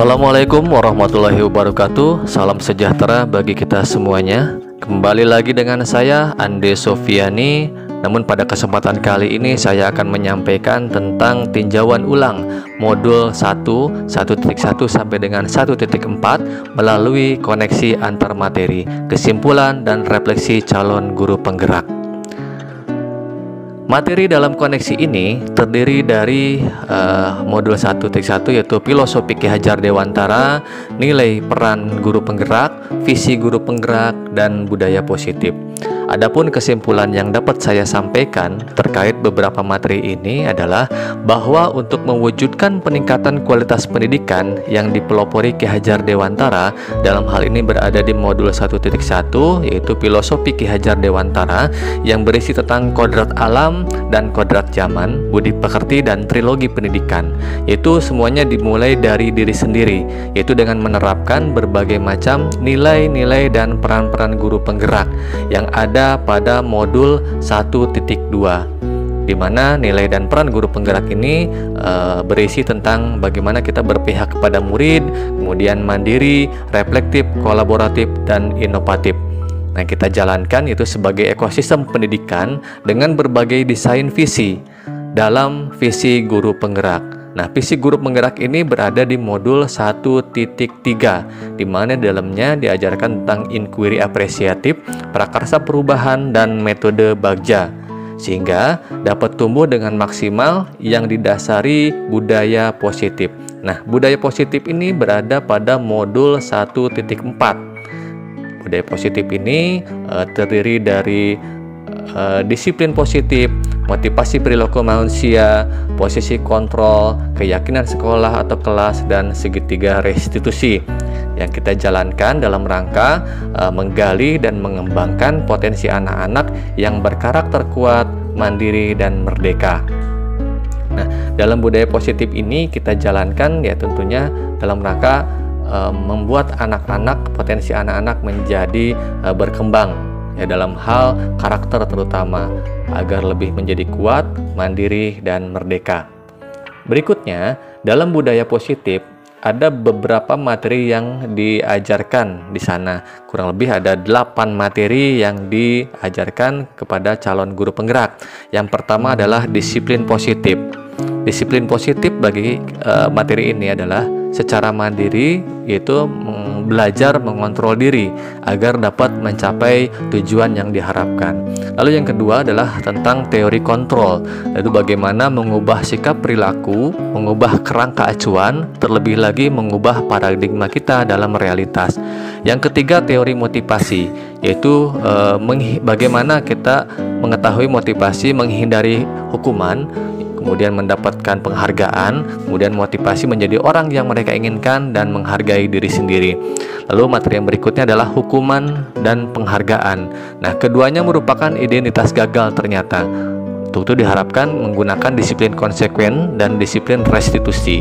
Assalamualaikum warahmatullahi wabarakatuh. Salam sejahtera bagi kita semuanya. Kembali lagi dengan saya Ande Sofiani. Namun pada kesempatan kali ini saya akan menyampaikan tentang tinjauan ulang modul 1, 1.1 sampai dengan 1.4 melalui koneksi antar materi, kesimpulan dan refleksi calon guru penggerak. Materi dalam koneksi ini terdiri dari modul 1.1 yaitu filosofi Ki Hajar Dewantara, nilai peran guru penggerak, visi guru penggerak, dan budaya positif. Adapun kesimpulan yang dapat saya sampaikan terkait beberapa materi ini adalah bahwa untuk mewujudkan peningkatan kualitas pendidikan yang dipelopori Ki Hajar Dewantara, dalam hal ini berada di modul 1.1 yaitu filosofi Ki Hajar Dewantara yang berisi tentang kodrat alam dan kodrat zaman, budi pekerti, dan trilogi pendidikan, yaitu semuanya dimulai dari diri sendiri, yaitu dengan menerapkan berbagai macam nilai-nilai dan peran-peran guru penggerak yang ada pada modul 1.2, di mana nilai dan peran guru penggerak ini berisi tentang bagaimana kita berpihak kepada murid, kemudian mandiri, reflektif, kolaboratif, dan inovatif. Nah, kita jalankan itu sebagai ekosistem pendidikan dengan berbagai desain visi dalam visi guru penggerak. Nah, visi guru penggerak ini berada di modul 1.3, di mana dalamnya diajarkan tentang inquiry apresiatif, prakarsa perubahan, dan metode Bagja, sehingga dapat tumbuh dengan maksimal yang didasari budaya positif. Nah, budaya positif ini berada pada modul 1.4. Budaya positif ini terdiri dari disiplin positif, motivasi perilaku manusia, posisi kontrol, keyakinan sekolah atau kelas, dan segitiga restitusi yang kita jalankan dalam rangka menggali dan mengembangkan potensi anak-anak yang berkarakter kuat, mandiri, dan merdeka. Nah, dalam budaya positif ini kita jalankan ya tentunya dalam rangka membuat anak-anak, potensi anak-anak menjadi berkembang ya dalam hal karakter terutama, agar lebih menjadi kuat, mandiri, dan merdeka. Berikutnya, dalam budaya positif ada beberapa materi yang diajarkan di sana. Kurang lebih ada 8 materi yang diajarkan kepada calon guru penggerak. Yang pertama adalah disiplin positif. Disiplin positif bagi materi ini adalah secara mandiri, yaitu belajar mengontrol diri agar dapat mencapai tujuan yang diharapkan. Lalu yang kedua adalah tentang teori kontrol, yaitu bagaimana mengubah sikap perilaku, mengubah kerangka acuan, terlebih lagi mengubah paradigma kita dalam realitas. Yang ketiga teori motivasi, yaitu bagaimana kita mengetahui motivasi, menghindari hukuman, kemudian mendapatkan penghargaan, kemudian motivasi menjadi orang yang mereka inginkan dan menghargai diri sendiri. Lalu materi yang berikutnya adalah hukuman dan penghargaan. Nah, keduanya merupakan identitas gagal ternyata. Untuk itu diharapkan menggunakan disiplin konsekuen dan disiplin restitusi.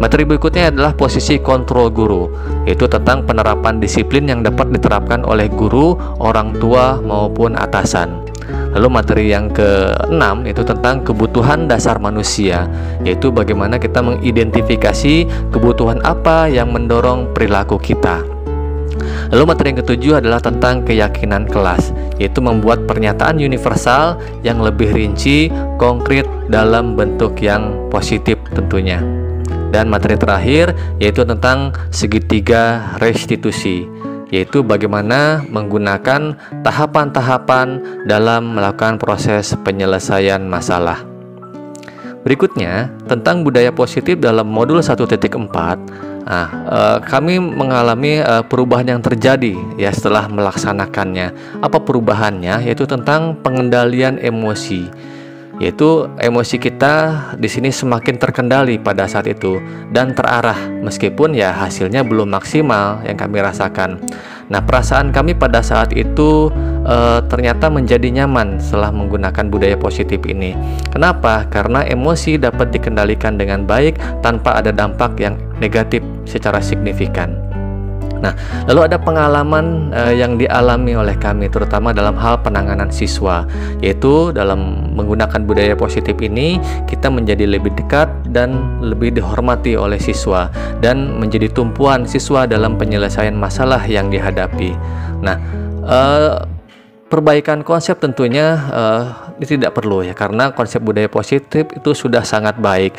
Materi berikutnya adalah posisi kontrol guru, yaitu tentang penerapan disiplin yang dapat diterapkan oleh guru, orang tua, maupun atasan. Lalu materi yang ke-6 itu tentang kebutuhan dasar manusia, yaitu bagaimana kita mengidentifikasi kebutuhan apa yang mendorong perilaku kita. Lalu materi yang ke-7 adalah tentang keyakinan kelas, yaitu membuat pernyataan universal yang lebih rinci, konkret dalam bentuk yang positif tentunya. Dan materi terakhir yaitu tentang segitiga restitusi, yaitu bagaimana menggunakan tahapan-tahapan dalam melakukan proses penyelesaian masalah. Berikutnya, tentang budaya positif dalam modul 1.4. Kami mengalami perubahan yang terjadi ya setelah melaksanakannya. Apa perubahannya? Yaitu tentang pengendalian emosi. Yaitu emosi kita di sini semakin terkendali pada saat itu dan terarah, meskipun ya hasilnya belum maksimal yang kami rasakan. Nah, perasaan kami pada saat itu ternyata menjadi nyaman setelah menggunakan budaya positif ini. Kenapa? Karena emosi dapat dikendalikan dengan baik tanpa ada dampak yang negatif secara signifikan. Nah, lalu ada pengalaman yang dialami oleh kami terutama dalam hal penanganan siswa, yaitu dalam menggunakan budaya positif ini kita menjadi lebih dekat dan lebih dihormati oleh siswa dan menjadi tumpuan siswa dalam penyelesaian masalah yang dihadapi. Nah, perbaikan konsep tentunya tidak perlu ya, karena konsep budaya positif itu sudah sangat baik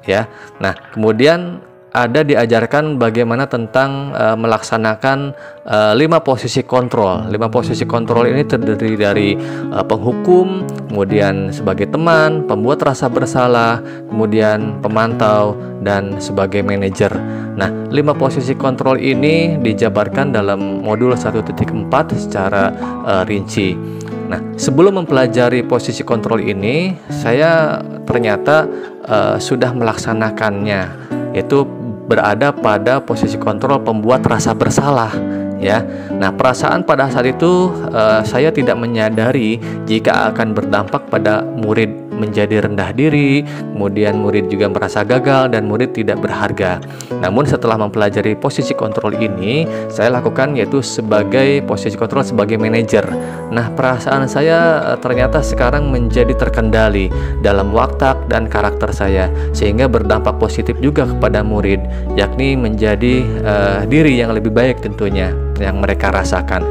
ya. Nah, kemudian ada diajarkan bagaimana tentang melaksanakan 5 posisi kontrol. 5 posisi kontrol ini terdiri dari penghukum, kemudian sebagai teman, pembuat rasa bersalah, kemudian pemantau, dan sebagai manajer. Nah, 5 posisi kontrol ini dijabarkan dalam modul 1.4 secara rinci. Nah, sebelum mempelajari posisi kontrol ini, saya ternyata sudah melaksanakannya, yaitu berada pada posisi kontrol pembuat rasa bersalah ya. Nah, perasaan pada saat itu saya tidak menyadari jika akan berdampak pada murid menjadi rendah diri, kemudian murid juga merasa gagal dan murid tidak berharga. Namun setelah mempelajari posisi kontrol ini, saya lakukan yaitu sebagai posisi kontrol sebagai manajer. Nah, perasaan saya ternyata sekarang menjadi terkendali dalam watak dan karakter saya, sehingga berdampak positif juga kepada murid, yakni menjadi diri yang lebih baik tentunya yang mereka rasakan.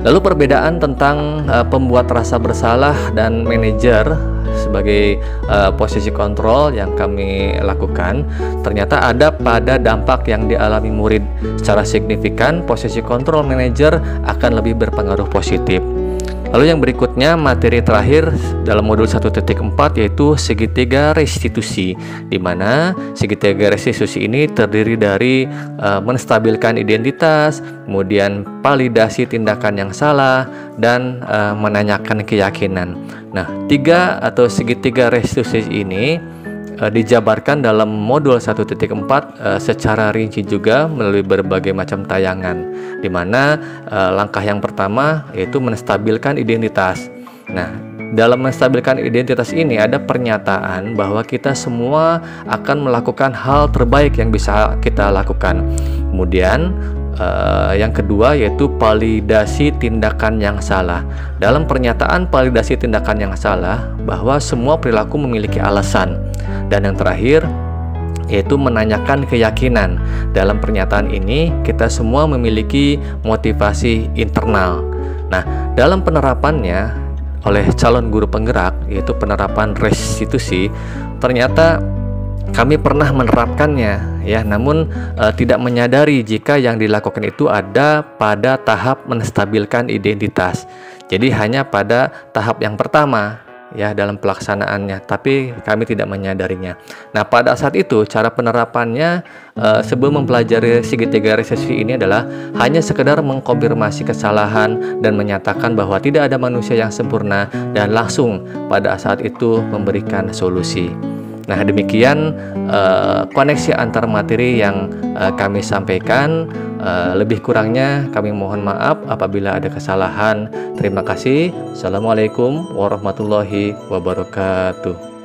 Lalu perbedaan tentang pembuat rasa bersalah dan manajer sebagai posisi kontrol yang kami lakukan, ternyata ada pada dampak yang dialami murid. Secara signifikan, posisi kontrol manajer akan lebih berpengaruh positif. Lalu yang berikutnya, materi terakhir dalam modul 1.4 yaitu segitiga restitusi, di mana segitiga restitusi ini terdiri dari menstabilkan identitas, kemudian validasi tindakan yang salah, dan menanyakan keyakinan. Nah, 3 atau segitiga restitusi ini dijabarkan dalam modul 1.4 secara rinci juga melalui berbagai macam tayangan, di mana langkah yang pertama yaitu menstabilkan identitas. Nah, dalam menstabilkan identitas ini ada pernyataan bahwa kita semua akan melakukan hal terbaik yang bisa kita lakukan. Kemudian yang kedua yaitu validasi tindakan yang salah. Dalam pernyataan validasi tindakan yang salah, bahwa semua perilaku memiliki alasan. Dan yang terakhir yaitu menanyakan keyakinan. Dalam pernyataan ini kita semua memiliki motivasi internal. Nah, dalam penerapannya oleh calon guru penggerak, yaitu penerapan restitusi, ternyata kami pernah menerapkannya ya, namun tidak menyadari jika yang dilakukan itu ada pada tahap menstabilkan identitas. Jadi hanya pada tahap yang pertama ya dalam pelaksanaannya, tapi kami tidak menyadarinya. Nah, pada saat itu cara penerapannya sebelum mempelajari segitiga restitusi ini adalah hanya sekedar mengkonfirmasi kesalahan dan menyatakan bahwa tidak ada manusia yang sempurna, dan langsung pada saat itu memberikan solusi. Nah, demikian koneksi antar materi yang kami sampaikan. Lebih kurangnya kami mohon maaf apabila ada kesalahan. Terima kasih. Assalamualaikum warahmatullahi wabarakatuh.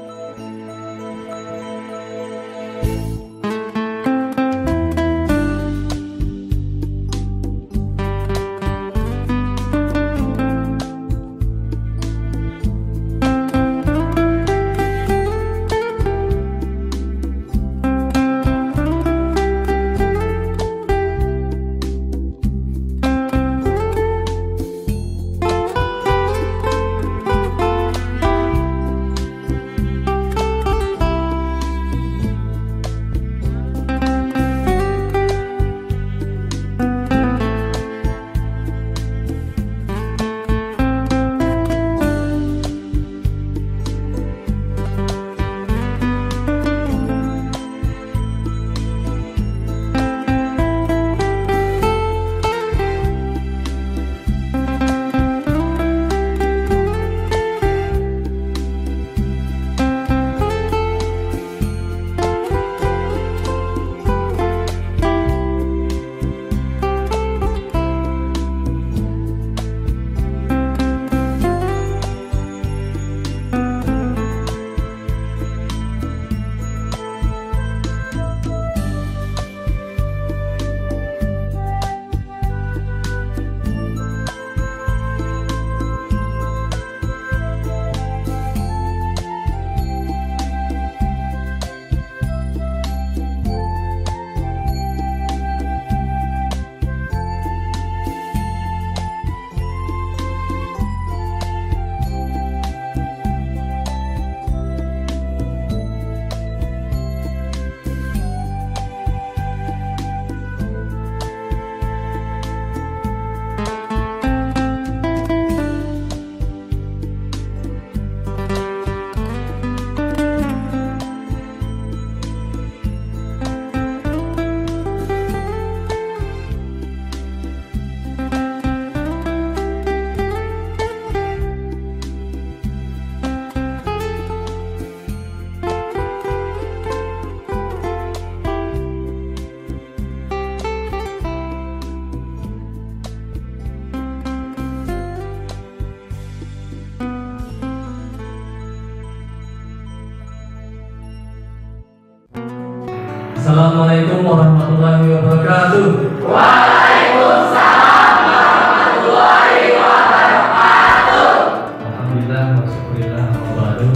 Assalamualaikum warahmatullahi wabarakatuh. Waalaikumsalam warahmatullahi wabarakatuh. Alhamdulillah wasyukurillah wabarakatuh.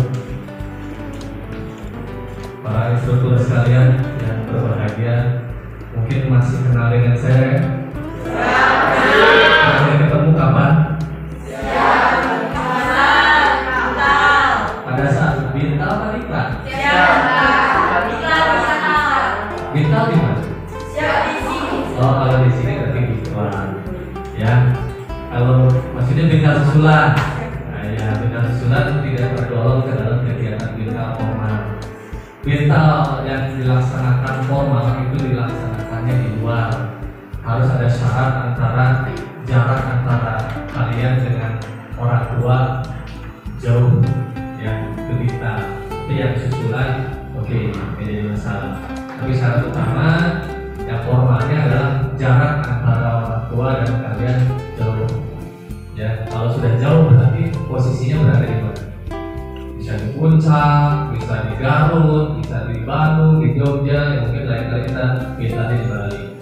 Para instruktur sekalian yang berbahagia, mungkin masih kenal dengan saya. Terakhir ketemu kapan? Pada saat Bintal apa Diklat? Bintal di mana? Oh, kalau di sini berarti Bintal. Ya. Kalau maksudnya Bintal susulan. Nah, ya, Bintal susulan tidak tergolong ke dalam kegiatan Bintal formal. Bintal yang dilaksanakan formal itu dilaksanakannya di luar. Harus ada syarat antara jarak antara kalian dengan orang tua jauh, ya, itu kita. Tapi yang susulan, oke, tidak jadi masalah. Tapi syarat utama yang formalnya adalah jarak antara orang tua dan kalian jauh. Ya, kalau sudah jauh berarti posisinya berada di mana? Bisa di Puncak, bisa di Garut, bisa di Bandung, di Jogja, ya mungkin lain kali kita di Bali.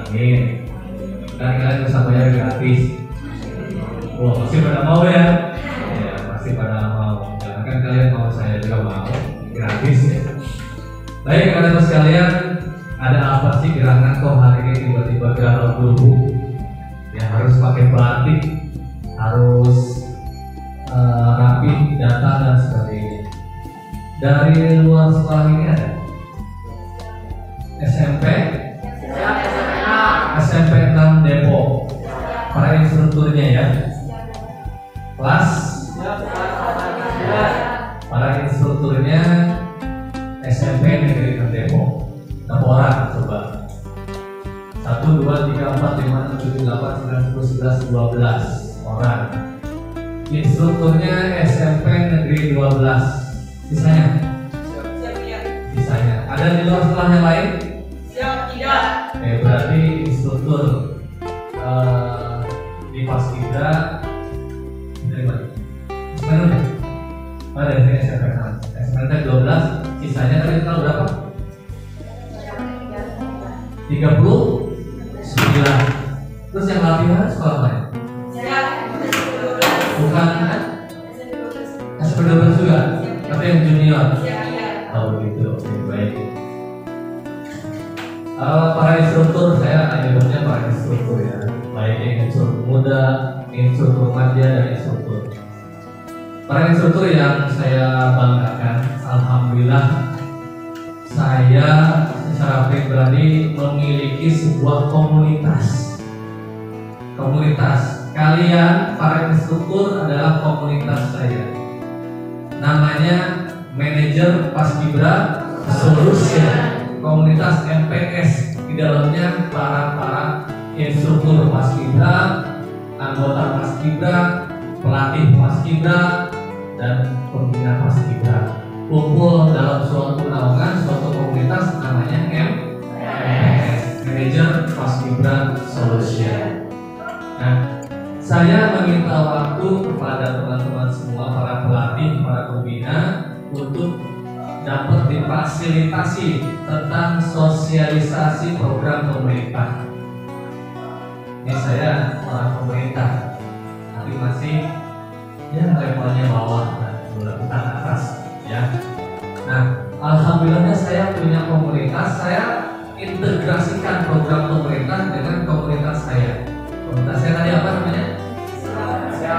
Amin. Dan kalian bisa bayar gratis. Wah, pasti pada mau ya? Ya, pasti pada mau. Jangan kan kalian mau, saya juga mau. Gratis ya. Baik, kalian sekalian, ada apa sih gerangan kok hari ini tiba-tiba galau bulu? Ya harus pakai batik, harus rapi, datang dan sebagainya. Dari luar sekolah ini ada SMP 6 Depok, para instrukturnya ya. Kelas para instrukturnya SMP Negeri 6 Depok. Berapa orang coba? 1, 2, 3, 4, 5, 6, 7, 8, 9, 10, 11, 12 orang. Instrukturnya SMP Negeri 12. Sisanya? Sisanya. Ada di luar sekolah yang lain? Tidak. Berarti instruktur di Paskibra dari mana? Sebenarnya? Ada di SMP 6. SMP 12. Sisanya tadi tahu berapa? 39. Terus yang latihan sekolah lain? Bukan SMP 12 juga, tapi yang junior. Oh gitu, oke, baik. Para instruktur, saya menyebutnya para instruktur ya, baik yang instruktur muda, instruktur remaja, dan instruktur. Para instruktur yang saya banggakan, alhamdulillah saya secara pribadi memiliki sebuah komunitas. Komunitas kalian para instruktur adalah komunitas saya. Namanya Manajer Paskibra Solution. Komunitas MPS, di dalamnya para instruktur Paskibra, anggota Paskibra, pelatih Paskibra, dan pembina Paskibra kumpul dalam suatu naungan, suatu komunitas namanya MPS, Manajer Paskibra Solution. Nah, saya meminta waktu kepada teman-teman semua, para pelatih, para pembina, untuk dapat difasilitasi tentang sosialisasi program pemerintah. Ini saya orang pemerintah, tapi masih ya levelnya bawah dan bukan atas ya. Nah, alhamdulillahnya saya punya komunitas. Saya integrasikan program pemerintah dengan komunitas saya. Komunitas saya tadi apa namanya?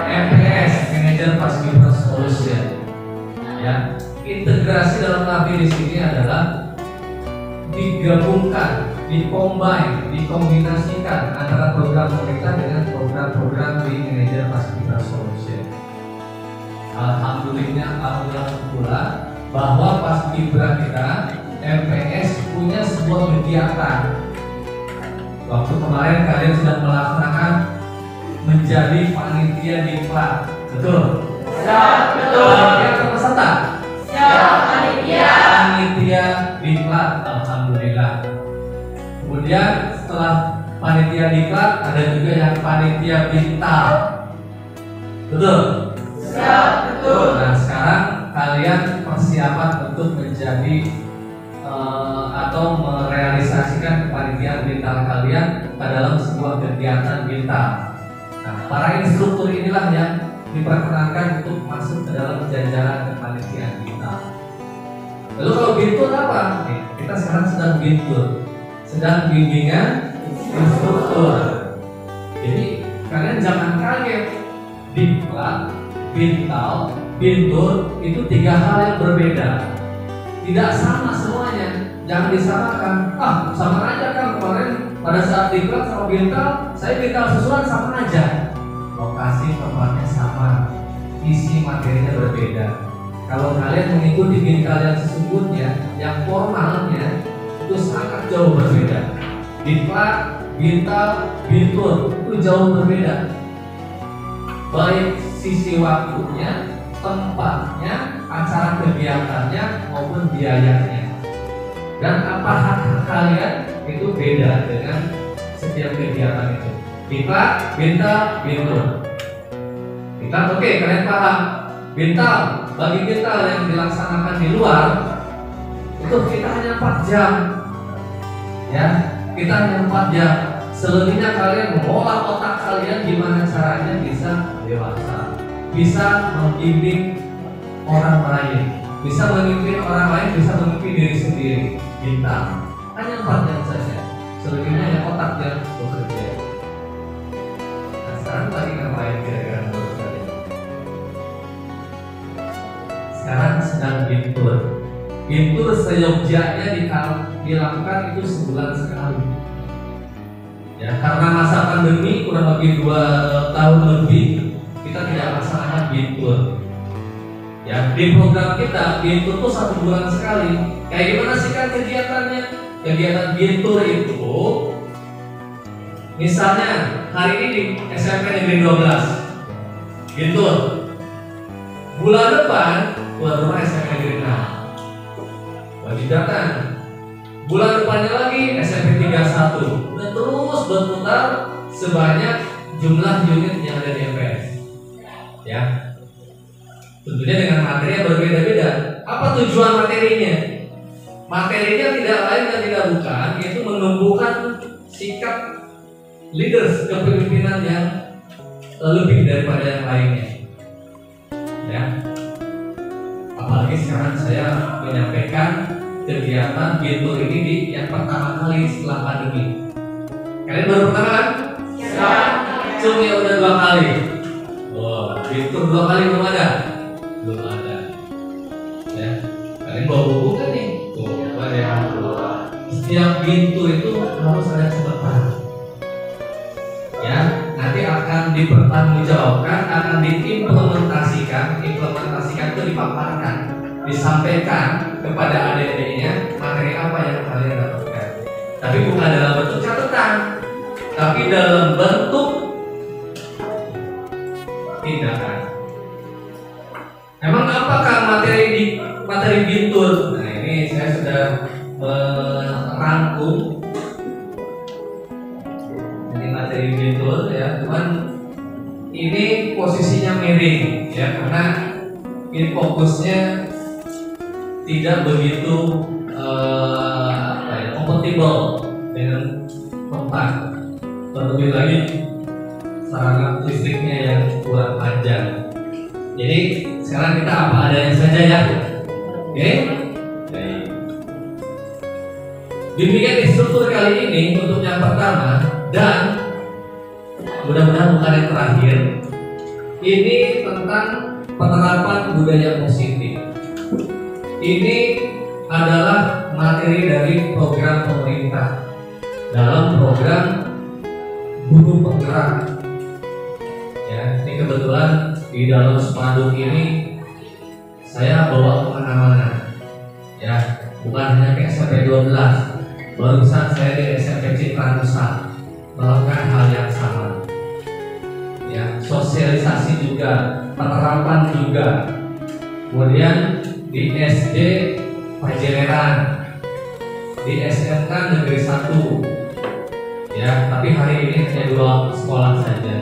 MPS, Manajer Paskibra Solution. Ya. Integrasi dalam arti di sini adalah digabungkan, dikombinasikan antara program pemerintah dengan program-program di Manajer Paskibra Solution. Alhamdulillah pula bahwa Paskibra kita MPS punya sebuah kegiatan. Waktu kemarin kalian sedang melaksanakan menjadi panitia diklat, betul? Ya, betul. Panitia peserta. Panitia diklat, alhamdulillah. Kemudian setelah panitia diklat ada juga yang panitia Bintal, betul? Ya, betul. Nah sekarang kalian persiapan untuk menjadi atau merealisasikan kepanitiaan bintal kalian ke dalam sebuah kegiatan bintal. Nah, para instruktur inilah yang diperkenankan untuk masuk ke dalam jajaran kepanitiaan bintal. Lalu kalau bintul apa? Nih, kita sekarang sedang bintul, sedang bimbingan instruktur. Jadi kalian jangan kaget, diklat, bintal, bintul itu 3 hal yang berbeda. Tidak sama semuanya, jangan disamakan. Sama aja kan kemarin pada saat diklat sama bintal, saya bintal susulan sama aja. Lokasi tempatnya sama, isi materinya berbeda. Kalau kalian mengikuti bintal yang sesungguhnya, yang formalnya itu sangat jauh berbeda. Diklat, bintal, bintul itu jauh berbeda. Baik sisi waktunya, tempatnya, acara kegiatannya maupun biayanya. Dan apa hak kalian itu beda dengan setiap kegiatan itu. Diklat, bintal, bintul. Diklat oke, kalian paham. Bintal, bagi bintal yang dilaksanakan di luar itu kita hanya 4 jam. Ya, kita hanya 4 jam. Selebihnya kalian mengolah otak kalian gimana caranya bisa dewasa, bisa membimbing orang lain, bisa memimpin orang lain, bisa memimpin diri sendiri. Bintal hanya 4 jam saja. Selebihnya yang otak yang bekerja. Nah, sekarang lagi ngapain kira-kira menurut kalian? Sekarang sedang bintur. Bintur seyogyanya dilakukan itu sebulan sekali. Ya, karena masa pandemi kurang lebih 2 tahun lebih kita tidak melaksanakan bintur. Ya, di program kita bintur tuh 1 bulan sekali. Kayak gimana sih kan kegiatannya? Kegiatan bintur itu, misalnya hari ini di SMP Negeri 12 bintur. Bulan depan tuan rumah SMP Negeri 6 wajib datang. Bulan depannya lagi SMP 31 dan terus berputar sebanyak jumlah unit yang ada di MPS. Ya, tentunya dengan materi yang berbeda-beda. Apa tujuan materinya? Materinya tidak lain dan tidak bukan, yaitu menumbuhkan sikap leaders, kepemimpinan yang lebih daripada yang lainnya. Ya, apalagi sekarang saya menyampaikan kegiatan bintur ini di yang pertama kali setelah pandemi. Kalian baru pertama kan? Ya. Cuma ya udah 2 kali. Bintur 2 kali belum ada? Belum ada. Ya, kalian bawa buku kan nih? Tuh, ada yang bawa. Setiap bintur itu harus ada catatan. Ya, nanti akan dipertanggungjawabkan, akan diimplementasikan. Implementasikan itu dipaparkan, disampaikan kepada adik-adiknya materi apa yang kalian dapatkan. Tapi bukan dalam bentuk catatan, tapi dalam bentuk tindakan. Emang apakah materi bintur? Nah, ini saya sudah merangkum ini materi bintur ya, cuman ini posisinya miring ya, karena ini fokusnya tidak begitu kompatibel dengan tempat. Terlebih lagi sarana listriknya yang kurang panjang. Jadi sekarang kita apa adanya saja ya. Oke? Baik. Bimbingan instruktur kali ini untuk yang pertama dan mudah-mudahan bukan yang terakhir. Ini tentang penerapan budaya positif. Ini adalah materi dari program pemerintah dalam program Guru Penggerak. Ya, ini kebetulan di dalam spanduk ini saya bawa kemana-mana. Ya, bukan hanya ke SMP 12. Barusan saya di SMP Citra Nusa melakukan hal yang sama. Ya, sosialisasi juga, penerapan juga. Kemudian di SD Pajereran, di SMK Negeri 1. Ya, tapi hari ini hanya 2 sekolah saja.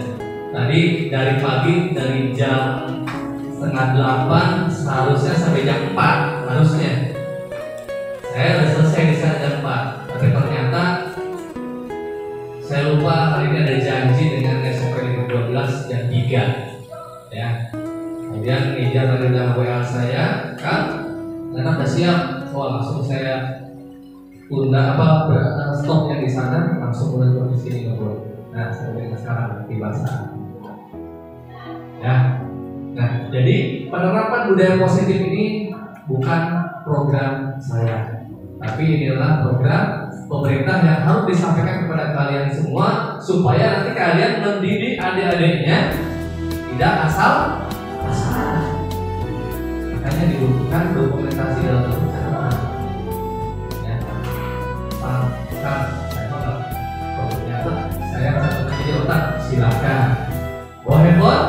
Tadi dari pagi dari jam 7:30 seharusnya sampai jam 4 harusnya. Saya sudah ya. Kemudian ngejar dari WA saya, Kang, karena udah siap, langsung saya tunda stop yang di sana, langsung menuju di sini ngobrol. Nah, sekarang tiba saat. Ya. Nah, jadi penerapan budaya positif ini bukan program saya, tapi ini adalah program pemerintah yang harus disampaikan kepada kalian semua supaya nanti kalian mendidik adik-adiknya tidak asal-asalan. Makanya dibutuhkan dokumentasi dalam bentuk catatan. Ya, saya catatkan di otak, silakan. Bawa handphone?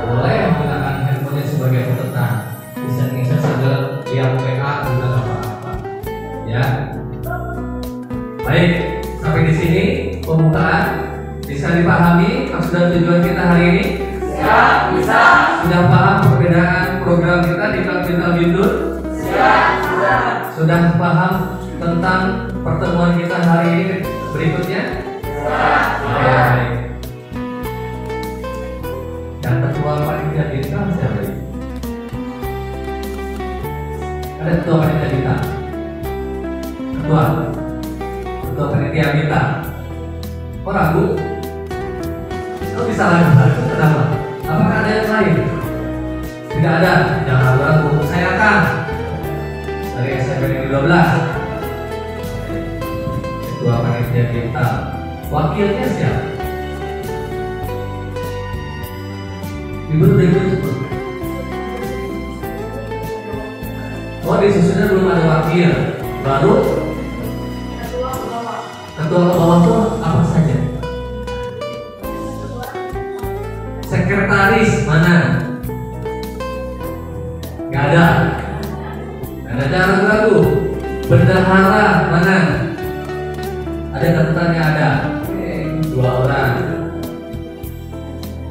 Boleh menggunakan handphonenya sebagai catatan. Bisa ngisi saja via WA juga nggak apa-apa. Ya. Baik, sampai di sini pembukaan bisa dipahami maksud dan tujuan kita hari ini? Siap, bisa. Sudah paham perbedaan program kita di Kapital Bindur? Siap, sudah. Sudah paham tentang pertemuan kita hari ini berikutnya? Siap, sudah. Baik. Dan ketua panitia kita siapa ini? Ada ketua panitia kita? Ketua panitia kita. Oh, ragu? Kok bisa ragu? Kenapa? Apakah ada yang lain? Tidak ada. Jangan ragu. Saya akan dari SMP Negeri 12. Ketua panitia kita. Wakilnya siapa? Ibu sebut. Oh, di susunnya belum ada wakil. Baru ketua bawah itu apa saja? Sekretaris mana? Gak ada. Jangan ragu. Bendahara mana? Ada catatannya ada. 2 orang.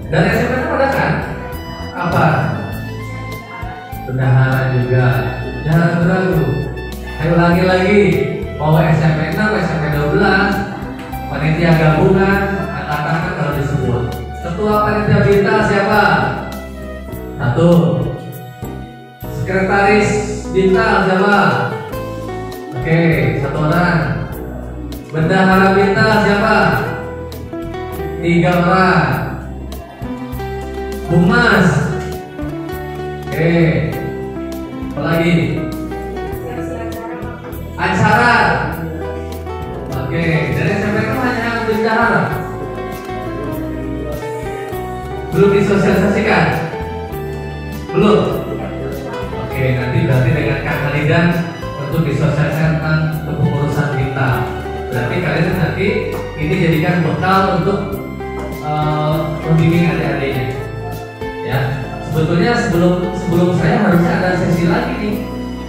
Dan SMP ada kan? Apa? Bendahara juga. Jangan ragu. Ayo lagi. Mau SMP 6, SMP 12, panitia gabungan, katakan kalau disebut. Ketua panitia Bita siapa? 1. Sekretaris Bita siapa? Oke, 1 orang. Bendahara Bita siapa? 3 orang. Humas. Oke. Apa lagi? Acara. Oke, dari SMP itu hanya bendahara. Belum disosialisasikan? Belum? Oke, nanti berarti dengan Kang Halidan untuk disosialisasikan kepengurusan kita. Berarti kalian nanti ini jadikan bekal untuk membimbing adik-adiknya. Ya, sebetulnya sebelum saya harusnya ada sesi lagi nih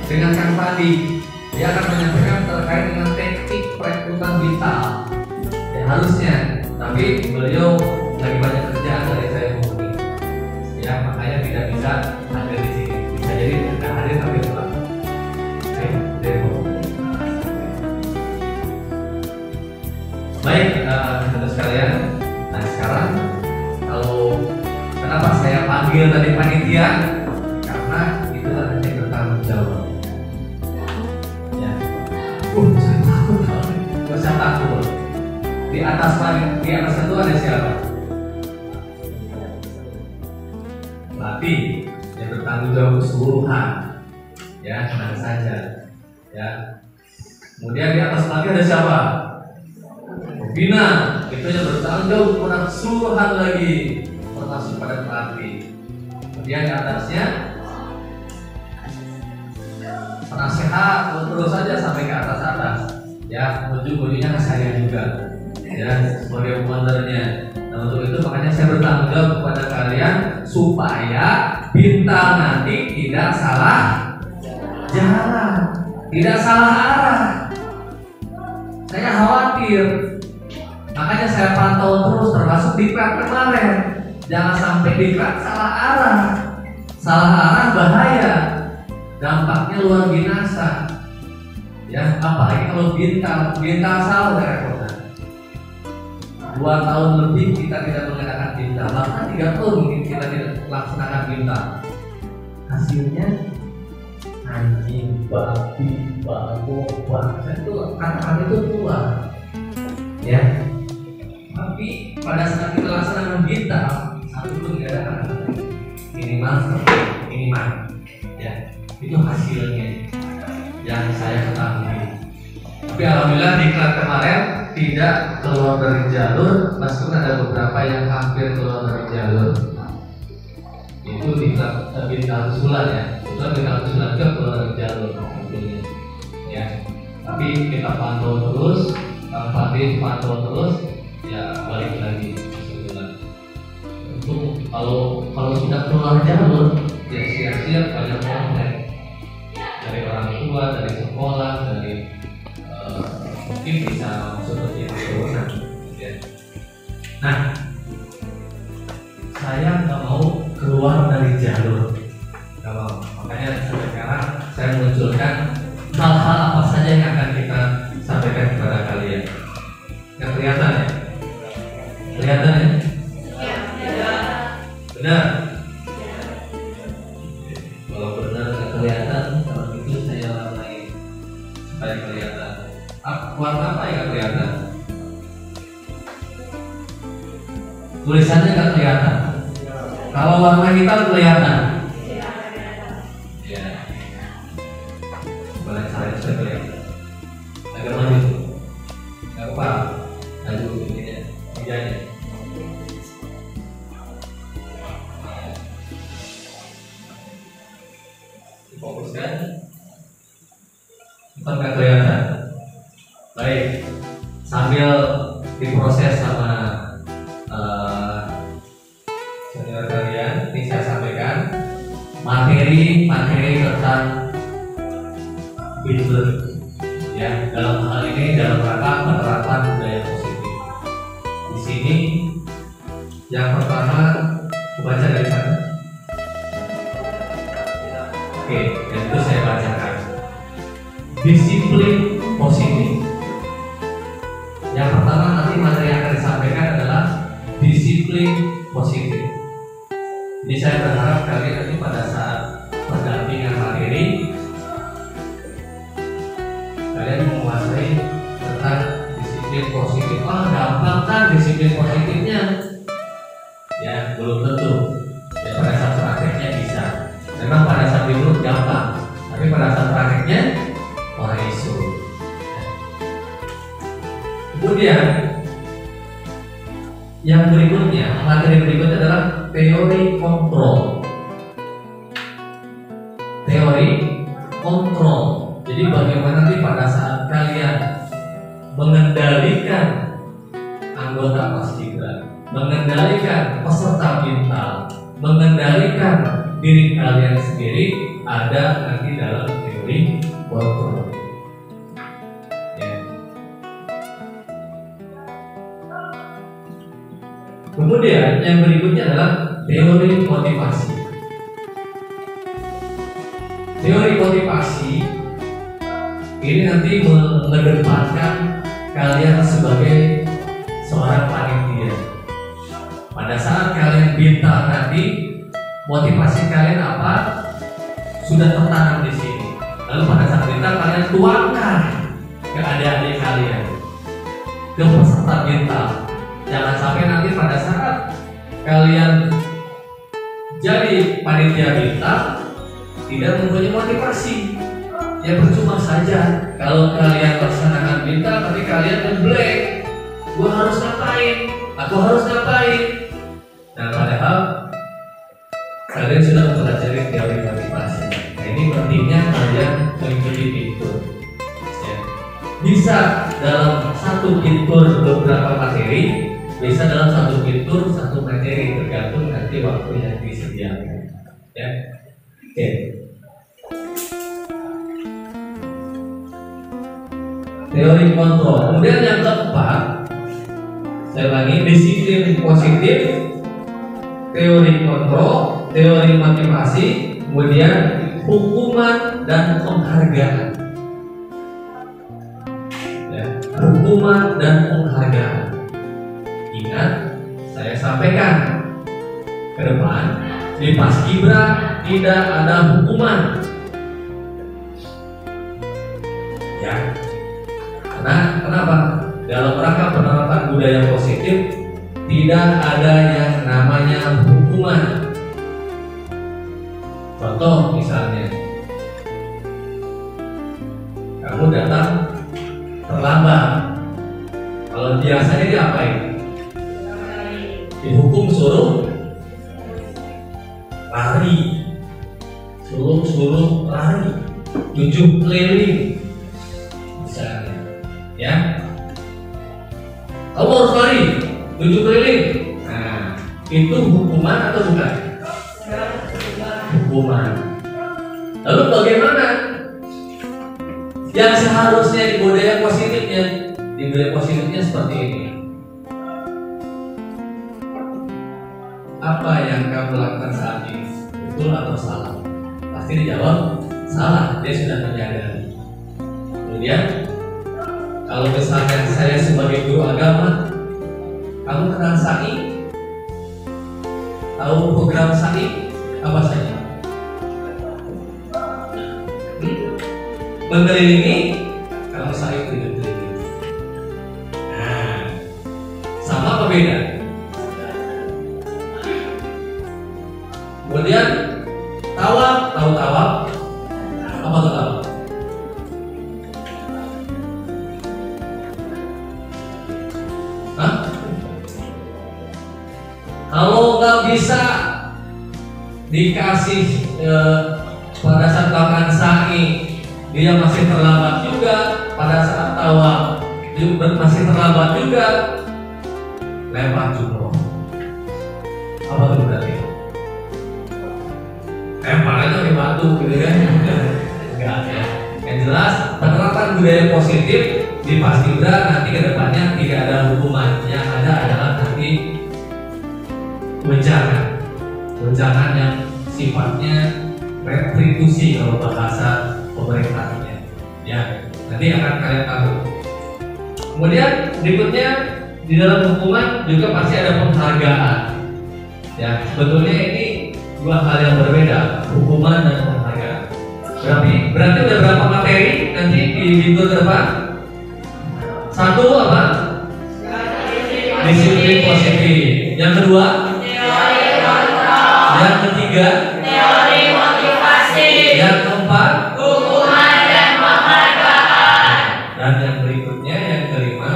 dengan Kang Padi. Dia akan menyampaikan terkait dengan teknik perekrutan vital. Ya, harusnya, tapi beliau lagi banyak kerjaan dari saya menghubungi. Ya, makanya tidak bisa hadir di sini. Bisa jadi tidak hadir tapi pulang. Baik, teman-teman sekalian. Nah, sekarang kalau kenapa saya panggil tadi panitia? Karena itu adalah yang bertanggung jawab. Saya takut, nggak usah takut. Di atas itu ada siapa? Pelatih yang bertanggung jawab keseluruhan. Ya, tenang saja. Ya. Kemudian di atas pelatih ada siapa? Pembina, itu yang bertanggung jawab kepada keseluruhan lagi, termasuk pada pelatih. Kemudian di atasnya penasehat, terus saja sampai ke atas ya, ujung-ujungnya ke saya juga ya, sebagai komandernya. Nah, untuk itu makanya saya bertanggung jawab kepada kalian supaya bintang nanti tidak salah jalan, tidak salah arah. Saya khawatir, makanya saya pantau terus, termasuk diklat kemarin. Jangan sampai diklat salah arah. Salah arah bahaya, dampaknya luar biasa. Ya, apalagi kalau bintang salah repotnya. 2 tahun lebih kita tidak mengadakan BIMTA, bahkan 3 tahun mungkin kita tidak melaksanakan BIMTA. Hasilnya anjing, babi, bago, bangsa itu kata-kata itu tua, ya. Tapi pada saat kita laksanakan BIMTA, satu pun tidak ada kata-kata minimal, ya. Itu hasilnya yang saya ketahui. Tapi alhamdulillah di kelas kemarin tidak keluar dari jalur, meskipun ada beberapa yang hampir keluar dari jalur. Itu di kelas BIMTA usulan ya. Kita BIMTA usulan juga keluar dari jalur tentunya. Ya. Tapi kita pantau terus, Kang Fatih pantau terus, ya balik lagi usulan. Untuk kalau sudah keluar jalur, ya siap-siap banyak komplain dari orang tua, dari sekolah, dari mungkin bisa seperti itu. Ya. Nah, saya nggak mau keluar dari jalur, nggak mau. Makanya sampai sekarang saya munculkan hal-hal apa saja yang akan kita sampaikan kepada kalian. Yang kelihatan ya? Kelihatan ya? Benar? Kalau benar nggak kelihatan, kalau itu saya warnai supaya kelihatan. Warna apa yang kelihatan? Tulisannya nggak kelihatan. Kalau warna hitam kelihatan. Ya. Boleh saya sudah kelihatan. Agak maju. Nggak apa. Maju ini ya. Mejanya. Fokuskan. Tetap nggak kelihatan. Baik, sambil diproses sama senior kalian, ini saya sampaikan materi tentang BIMTA. Ya, dalam hal ini dalam rangka penerapan budaya positif. Di sini yang pertama baca dari sana. Oke, dan itu saya bacakan. Disiplin positif. Yang pertama nanti materi yang akan disampaikan adalah disiplin positif. Jadi saya berharap kalian nanti pada saat pendampingan materi kalian menguasai tentang disiplin positif. Gampang kan disiplin positifnya? Ya belum tentu. Ya pada saat prakteknya bisa. Memang pada saat dulu gampang, tapi pada saat prakteknya orang isu. Kemudian yang berikutnya, materi berikutnya adalah teori kontrol. Teori kontrol. Jadi bagaimana nanti pada saat kalian mengendalikan anggota paskibra, mengendalikan peserta BIMTA, mengendalikan diri kalian sendiri, ada nanti dalam teori kontrol. Kemudian yang berikutnya adalah teori motivasi. Teori motivasi ini nanti mengedepankan kalian sebagai seorang panitia. Pada saat kalian BIMTA nanti, motivasi kalian apa? Sudah tertanam di sini. Lalu pada saat BIMTA kalian tuangkan ke adik-adik kalian, ke peserta BIMTA. Jangan sampai nanti pada saat kalian jadi panitia BIMTA tidak mempunyai motivasi. Ya percuma saja kalau kalian laksanakan BIMTA tapi kalian ngeblank. Gua harus ngapain? Aku harus ngapain? Nah padahal kalian sudah mempelajari teori motivasi. Nah ini pentingnya kalian mengikuti fitur. Ya. Bisa dalam satu fitur beberapa materi, bisa dalam satu fitur satu materi, tergantung nanti waktu yang disediakan. Ya, oke. Teori kontrol. Kemudian yang keempat, saya ulangi, disiplin positif, teori kontrol, teori motivasi, kemudian hukuman dan penghargaan. Ya, hukuman dan penghargaan. sampaikan ke depan di Paskibra tidak ada hukuman. Ya, karena kenapa? Dalam rangka penerapan budaya positif tidak ada yang namanya hukuman. Contoh misalnya, kamu datang terlambat, kalau biasanya diapain? Dihukum suruh lari, suruh lari 7 keliling misalnya, ya. Kamu harus lari 7 keliling. Nah, itu hukuman atau bukan? Hukuman. Lalu bagaimana? Yang seharusnya di budaya positifnya seperti ini. Apa yang kamu lakukan saat ini, betul atau salah? Pasti dijawab salah, dia sudah menyadari. Kemudian kalau misalnya saya sebagai guru agama, kamu kenal SAI? Tahu program SAI? Apa saja? Mengelilingi, kalau SAI tidak mengelilingi. Nah, sama apa beda? Kemudian tawaf, tahu tawaf? Apa itu tawaf? Hah? Kalau nggak bisa dikasih pada saat melakukan sa'i, dia masih terlambat juga. Pada saat tawaf masih terlambat juga, lempar jumroh. Apa itu berarti? Lempar aja pakai batu gitu kan? Enggak ya. Yang jelas penerapan budaya positif di Paskibra nanti kedepannya tidak ada hukuman. Yang ada adalah nanti wejangan yang sifatnya retribusi kalau bahasa pemerintahnya. Ya, nanti akan kalian tahu. Kemudian berikutnya di dalam hukuman juga pasti ada penghargaan. Ya, sebetulnya ini dua hal yang berbeda, hukuman dan penghargaan. Berarti udah berapa materi nanti di minggu ke depan? Satu apa? Disiplin positif. Yang kedua? Teori kontrol. Yang ketiga? Teori motivasi. Yang keempat? Hukuman dan penghargaan. Dan yang berikutnya yang kelima,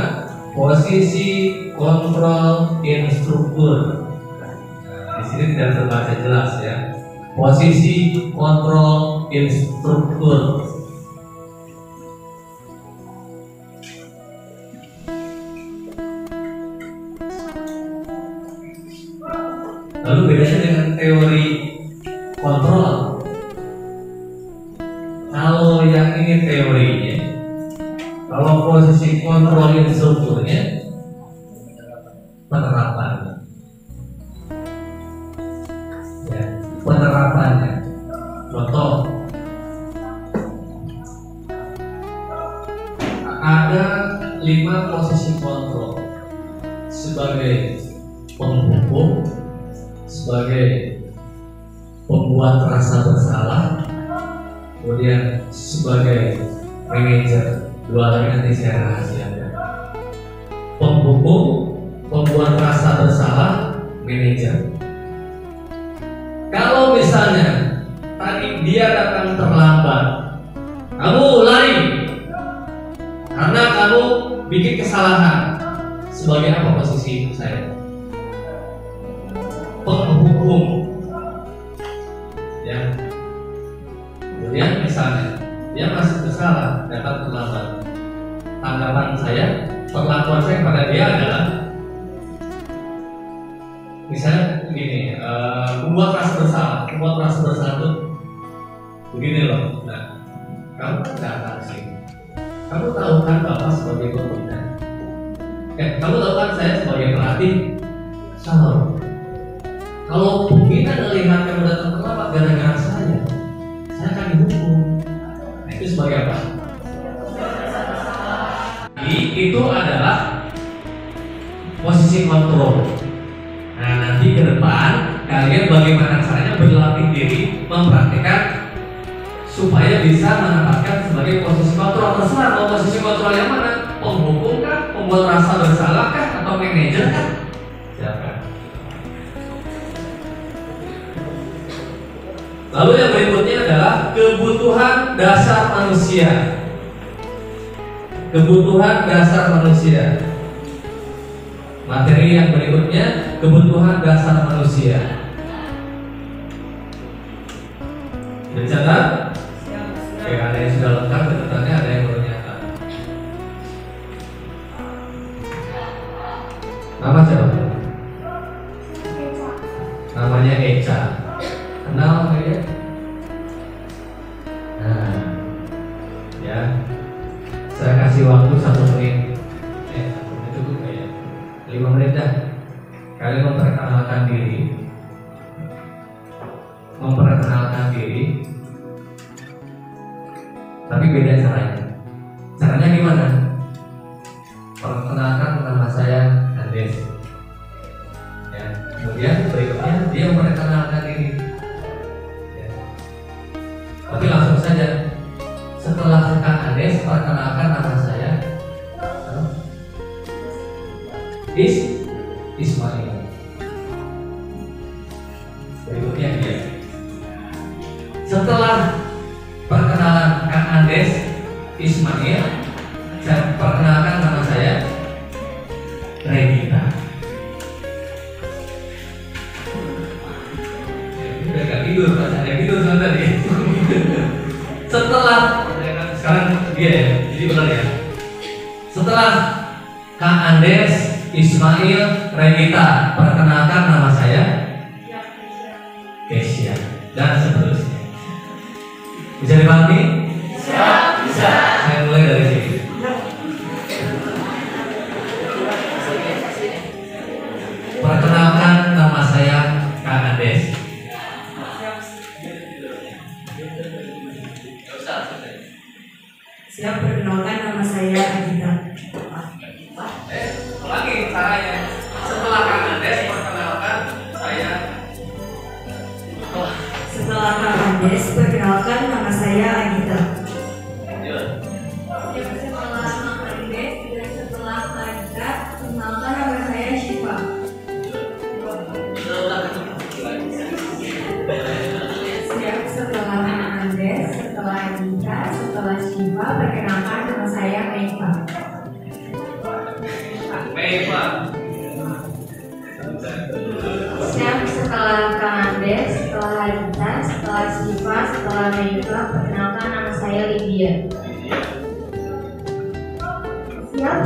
posisi kontrol instruktur. Di sini tidak terbaca jelas ya. Posisi kontrol instruktur. Lalu bedanya dengan teori kontrol. Kalau yang ini teorinya, kalau posisi kontrol instrukturnya penerapannya. Ya, penerapannya. Contoh, ada 5 posisi kontrol sebagai penghukum, sebagai pembuat rasa bersalah, kemudian sebagai manajer. Dua lagi nanti saya rahasiakan. Penghukum, pembuat rasa bersalah, manajer. Kalau misalnya tadi dia datang terlambat, kamu lari karena kamu bikin kesalahan. Sebagai apa posisi saya? Penghukum. Ya. Kemudian misalnya dia masih bersalah, datang terlambat. Tanggapan saya, perlakuan saya pada dia adalah misalnya begini, membuat rasa bersalah itu begini loh. Nah, kamu datang sini, kamu tahu kan Bapak sebagai pembina, kamu tahu kan saya sebagai pelatih. Kalau pembina melihat kamu datang terlambat gara-gara saya akan dihukum. Nah, itu sebagai apa? Itu adalah posisi kontrol. Nah, bagaimana caranya berlatih diri mempraktikkan supaya bisa menempatkan sebagai posisi kontrol. Terserah mau posisi kontrol yang mana, penghukum kah, pembuat rasa bersalah kah, atau manajer kah? Siapa? Lalu yang berikutnya adalah kebutuhan dasar manusia. Kebutuhan dasar manusia. Materi yang berikutnya, kebutuhan dasar manusia. Dicatat? Oke, ada yang sudah lengkap, catatannya ada yang belum nyata. Nama siapa? Namanya Eca. Kenal nggak ya? Nah, ya, saya kasih waktu 1 menit. 1 menit cukup nggak ya? 5 menit dah. Kalian memperkenalkan diri. Tapi beda caranya. Caranya gimana? Perkenalkan nama saya Andes. Ya, kemudian berikutnya dia memperkenalkan diri. Ya. Tapi langsung saja. Setelah Kak Andes perkenalkan nama saya Ismail. Berikutnya dia. Setelah perkenalan Kak Andes Ismail, saya perkenalkan nama saya Regina. Udah gak tidur, pas ada tidur sama tadi. Setelah sekarang dia ya, jadi benar ya. Setelah Kak Andes Ismail Regina, perkenalkan nama saya Kesia dan seterusnya. Bisa dipahami? Bisa. Saya mulai dari sini. Perkenalkan nama saya Kak Andes. Siap, perkenalkan nama saya Agita. Ulangi caranya. Setelah Kak Andes perkenalkan saya. Setelah Kak Andes, perkenalkan nama saya Agita. Setelah Kak Andes dan setelah Kak Agita, kenalkan nama saya Syifa. Siap, setelah Kak Andes, setelah Agita, setelah Syifa, perkenalkan nama saya Meifa. Meifa. Siap, setelah Kak Andes, setelah Agita, setelah Syifa, setelah Meifa, perkenalkan nama saya Lydia. Siap.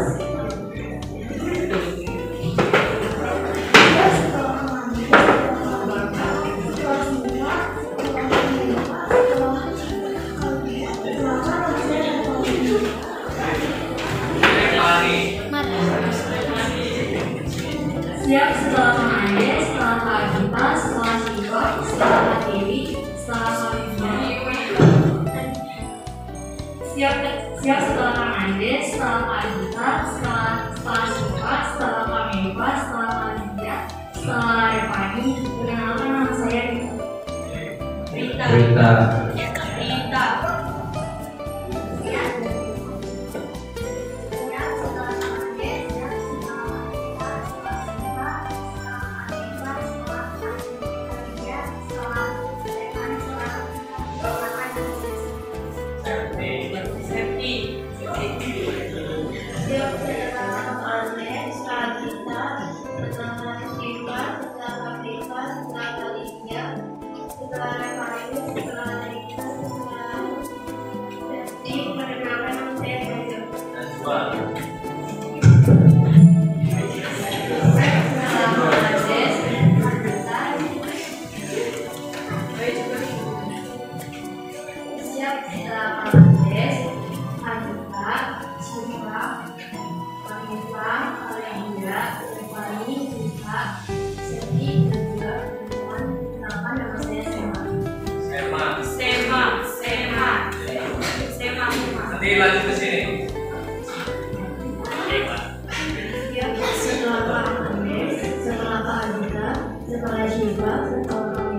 Siap, setelah Kak Andes, setelah Kak Agita, setelah Syifa, setelah Kak Dewi, setelah Kak Lydia. Siap, setelah Kak Andes, setelah Kak Agita, setelah Syifa, setelah Kak Meifa, setelah Kak Lydia, setelah Revani, perkenalkan nama saya Rita. Rita. Rita. Nanti lanjut ke sini. Setelah Kak Andes, setelah Kak Agita, setelah Syifa, setelah Kak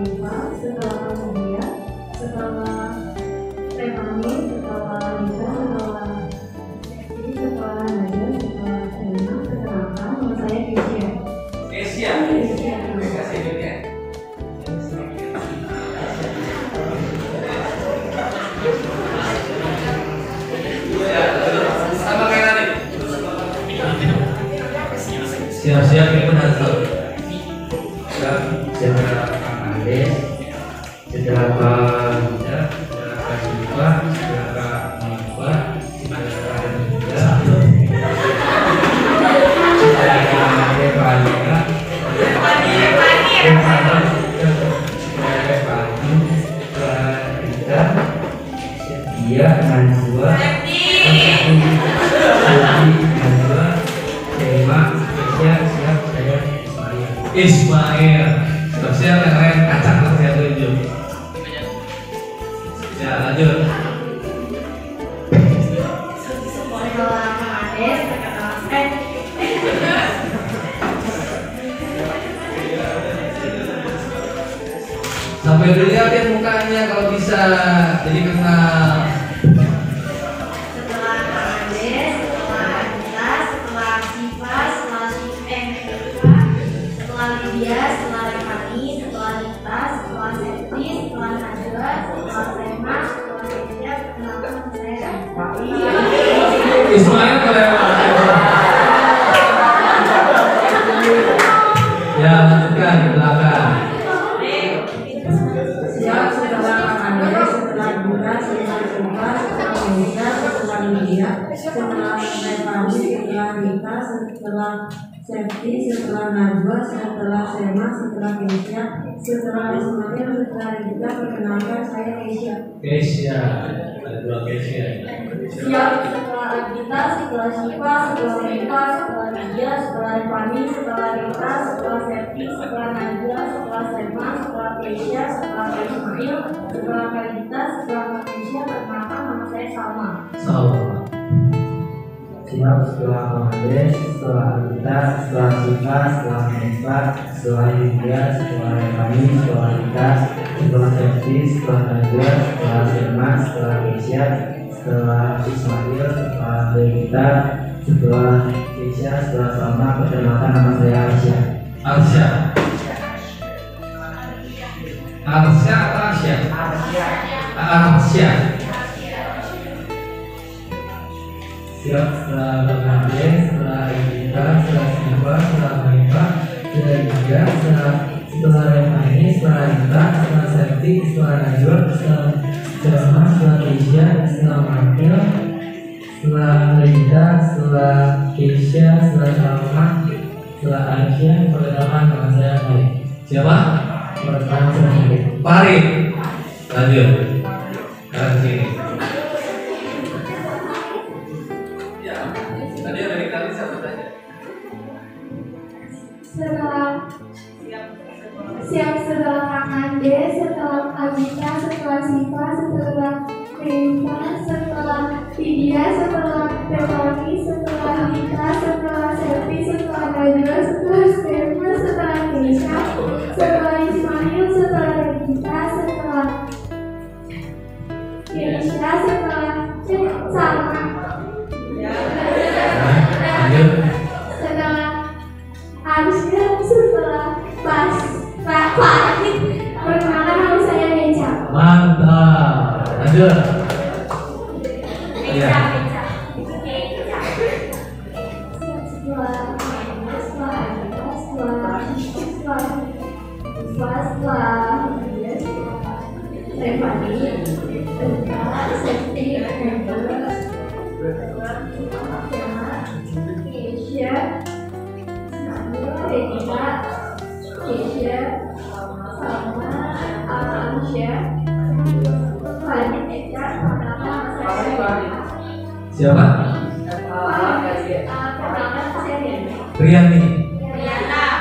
Siap-siap Ibu Nato. Saudara Kang Andes, saudara Kak Gita, saudara Kak Siva, saudara Kak Miva, saudara Kak Gita, saudara Kak Devanika, Setia, Najwa, Najwa, Tema, siap, saya Ismail. Siap yang lain kacang saya tunjuk. Ya lanjut. Sampai dilihatin mukanya kalau bisa, jadi kenal. Setelah Andes, setelah Agita, setelah Siva, setelah Lydia, setelah Revani, setelah Rita, setelah Septi, setelah Najwa, setelah Sema, setelah Kesia, kenalkan saya Ismail kelewat. Ya lanjutkan di belakang. Siap, setelah Andes, setelah Gita, setelah Siva, setelah Kesia, setelah Lydia, setelah Revani, setelah Rita, setelah Septi, setelah Najwa, setelah Sema, setelah Kesia, setelah Ismail, setelah Rita, perkenalkan saya Kesia. Kesia, ada dua Kesia. Siap, setelah Agita, setelah Siva, setelah Rita, setelah Lydia, setelah Revani, setelah Rita, setelah Septi, setelah Najwa, setelah Sema, setelah Kesia, setelah Ismail, setelah Rita, setelah Kesia, perkenalkan nama saya Salma. Salam. Siap, setelah Andes, setelah Gita, setelah Siva, setelah Miva, setelah Lydia, setelah Revani, setelah Rita, setelah Septi, setelah Najwa, setelah Sema, setelah Kesia, setelah Ismail, setelah Rita, setelah Kesia, setelah Salma, perkenalkan nama saya Arsya. Arsya. Arsya, Arsya. Arsya. Siap, setelah Andes, setelah Gita, setelah Siva, setelah Miva, setelah Lydia, setelah Revani, setelah Rita, setelah Septi, setelah Najwa, setelah Sema, setelah Kesia, setelah Makil, setelah Rita, setelah Kesia, setelah Salma, setelah Arsya, perkenalkan nama saya Farid. Siapa? Perkenalkan saya Farid. Farid. Lanjut. Sekarang sini. Ya, tadi ada di kali satu tanya. Setelah Kang Andes, setelah Agita, setelah Siva, setelah Rita, setelah Lydia, setelah Revani, setelah Rita, setelah Septi, setelah Najwa, setelah Sema, setelah Kesia, setelah Ismail, setelah Rita, setelah Kesia, setelah Salma, Lanjut. setelah Arsya, setelah Farid, perkenalkan nama saya Neca. Mantap. Lanjut. Iya. Siapa? Riani.